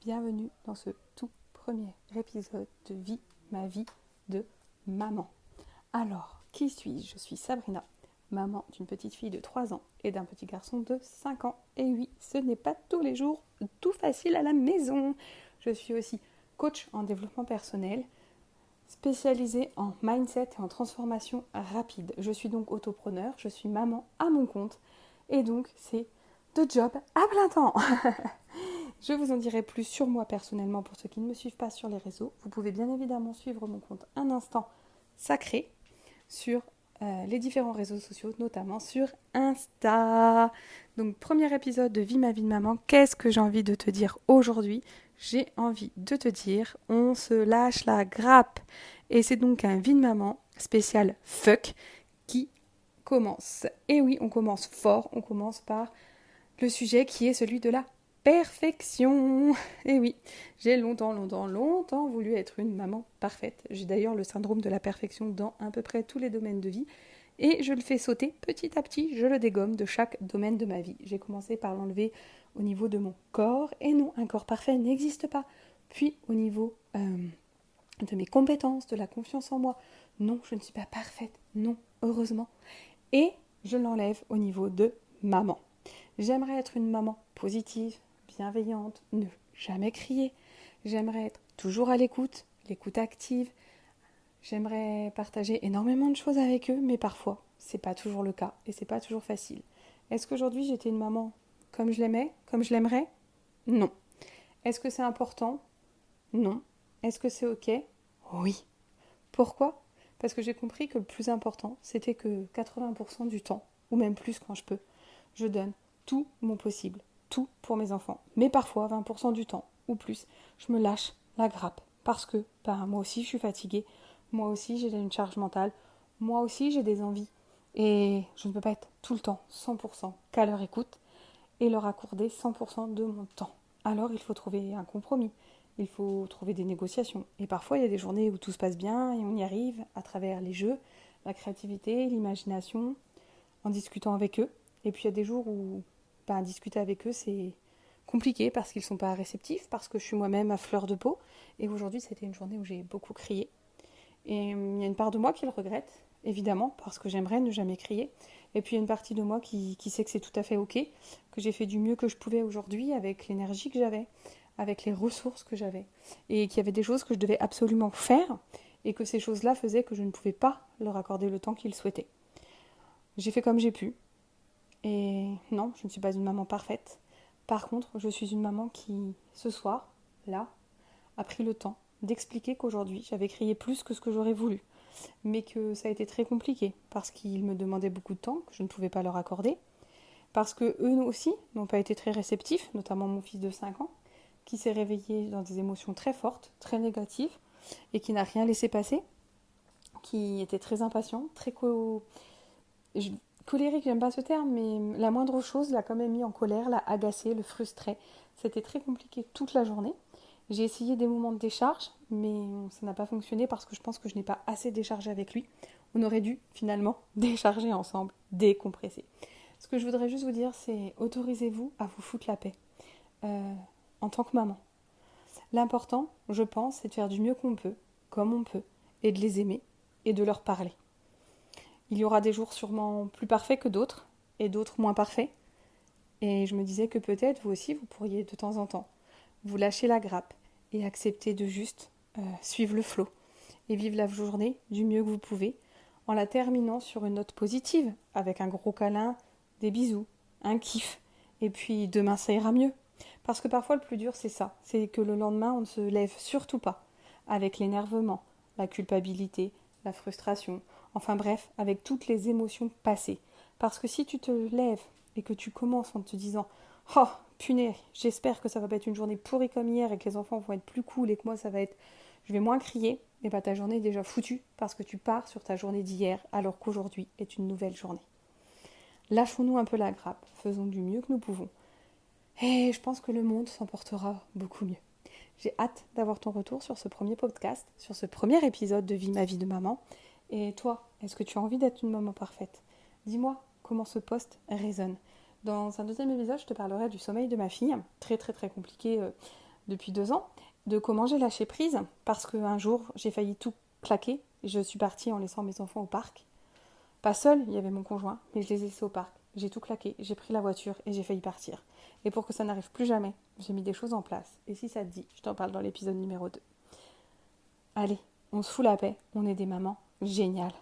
bienvenue dans ce tout premier épisode de Vie, ma vie de maman. Alors, qui suis-je? Je suis Sabrina, maman d'une petite fille de 3 ans et d'un petit garçon de 5 ans. Et oui, ce n'est pas tous les jours tout facile à la maison. Je suis aussi coach en développement personnel, spécialisée en mindset et en transformation rapide. Je suis donc autopreneur, je suis maman à mon compte et donc c'est de job à plein temps. Je vous en dirai plus sur moi personnellement pour ceux qui ne me suivent pas sur les réseaux. Vous pouvez bien évidemment suivre mon compte Un Instant Sacré sur les différents réseaux sociaux, notamment sur Insta. Donc, premier épisode de Vie ma vie de maman. Qu'est-ce que j'ai envie de te dire aujourd'hui? J'ai envie de te dire, on se lâche la grappe. Et c'est donc un Vie de maman spécial fuck qui commence. Et oui, on commence fort. On commence par le sujet qui est celui de la perfection. Et oui, j'ai longtemps voulu être une maman parfaite. J'ai d'ailleurs le syndrome de la perfection dans à peu près tous les domaines de vie. Et je le fais sauter petit à petit, je le dégomme de chaque domaine de ma vie. J'ai commencé par l'enlever au niveau de mon corps. Et non, un corps parfait n'existe pas. Puis au niveau de mes compétences, de la confiance en moi. Non, je ne suis pas parfaite. Non, heureusement. Et je l'enlève au niveau de maman. J'aimerais être une maman positive, bienveillante, ne jamais crier. J'aimerais être toujours à l'écoute active. J'aimerais partager énormément de choses avec eux, mais parfois, c'est pas toujours le cas et c'est pas toujours facile. Est-ce qu'aujourd'hui j'étais une maman comme je l'aimais, comme je l'aimerais? Non. Est-ce que c'est important? Non. Est-ce que c'est ok? Oui. Pourquoi? Parce que j'ai compris que le plus important, c'était que 80% du temps, ou même plus quand je peux, je donne tout mon possible, tout pour mes enfants. Mais parfois, 20% du temps, ou plus, je me lâche la grappe. Parce que moi aussi, je suis fatiguée. Moi aussi, j'ai une charge mentale. Moi aussi, j'ai des envies. Et je ne peux pas être tout le temps 100% qu'à leur écoute et leur accorder 100% de mon temps. Alors, il faut trouver un compromis. Il faut trouver des négociations. Et parfois, il y a des journées où tout se passe bien et on y arrive à travers les jeux, la créativité, l'imagination, en discutant avec eux. Et puis, il y a des jours où discuter avec eux, c'est compliqué parce qu'ils ne sont pas réceptifs, parce que je suis moi-même à fleur de peau. Et aujourd'hui, c'était une journée où j'ai beaucoup crié. Et il y a une part de moi qui le regrette, évidemment, parce que j'aimerais ne jamais crier. Et puis il y a une partie de moi qui sait que c'est tout à fait ok, que j'ai fait du mieux que je pouvais aujourd'hui avec l'énergie que j'avais, avec les ressources que j'avais. Et qu'il y avait des choses que je devais absolument faire, et que ces choses-là faisaient que je ne pouvais pas leur accorder le temps qu'ils souhaitaient. J'ai fait comme j'ai pu. Et non, je ne suis pas une maman parfaite. Par contre, je suis une maman qui, ce soir, là, a pris le temps d'expliquer qu'aujourd'hui, j'avais crié plus que ce que j'aurais voulu. Mais que ça a été très compliqué, parce qu'ils me demandaient beaucoup de temps, que je ne pouvais pas leur accorder. Parce que eux aussi n'ont pas été très réceptifs, notamment mon fils de 5 ans, qui s'est réveillé dans des émotions très fortes, très négatives, et qui n'a rien laissé passer, qui était très impatient, très colérique, j'aime pas ce terme, mais la moindre chose l'a quand même mis en colère, l'a agacé, le frustrait. C'était très compliqué toute la journée. J'ai essayé des moments de décharge, mais ça n'a pas fonctionné parce que je pense que je n'ai pas assez déchargé avec lui. On aurait dû finalement décharger ensemble, décompresser. Ce que je voudrais juste vous dire, c'est autorisez-vous à vous foutre la paix en tant que maman. L'important, je pense, c'est de faire du mieux qu'on peut, comme on peut, et de les aimer et de leur parler. Il y aura des jours sûrement plus parfaits que d'autres, et d'autres moins parfaits. Et je me disais que peut-être vous aussi, vous pourriez de temps en temps vous lâcher la grappe et accepter de juste suivre le flot et vivre la journée du mieux que vous pouvez en la terminant sur une note positive avec un gros câlin, des bisous, un kiff et puis demain ça ira mieux. Parce que parfois le plus dur c'est ça, c'est que le lendemain on ne se lève surtout pas avec l'énervement, la culpabilité, la frustration, enfin bref, avec toutes les émotions passées. Parce que si tu te lèves et que tu commences en te disant « Oh, punaise, j'espère que ça va pas être une journée pourrie comme hier et que les enfants vont être plus cool et que moi ça va être... je vais moins crier », et ta journée est déjà foutue parce que tu pars sur ta journée d'hier alors qu'aujourd'hui est une nouvelle journée. Lâchons-nous un peu la grappe, faisons du mieux que nous pouvons. Et je pense que le monde s'en portera beaucoup mieux. J'ai hâte d'avoir ton retour sur ce premier podcast, sur ce premier épisode de Vie ma vie de maman. Et toi, est-ce que tu as envie d'être une maman parfaite? Dis-moi comment ce post résonne. Dans un deuxième épisode, je te parlerai du sommeil de ma fille, très très très compliqué depuis 2 ans, de comment j'ai lâché prise, parce qu'un jour, j'ai failli tout claquer. Je suis partie en laissant mes enfants au parc. Pas seule, il y avait mon conjoint, mais je les ai laissés au parc. J'ai tout claqué, j'ai pris la voiture et j'ai failli partir. Et pour que ça n'arrive plus jamais, j'ai mis des choses en place. Et si ça te dit, je t'en parle dans l'épisode numéro 2. Allez, on se fout la paix, on est des mamans géniales.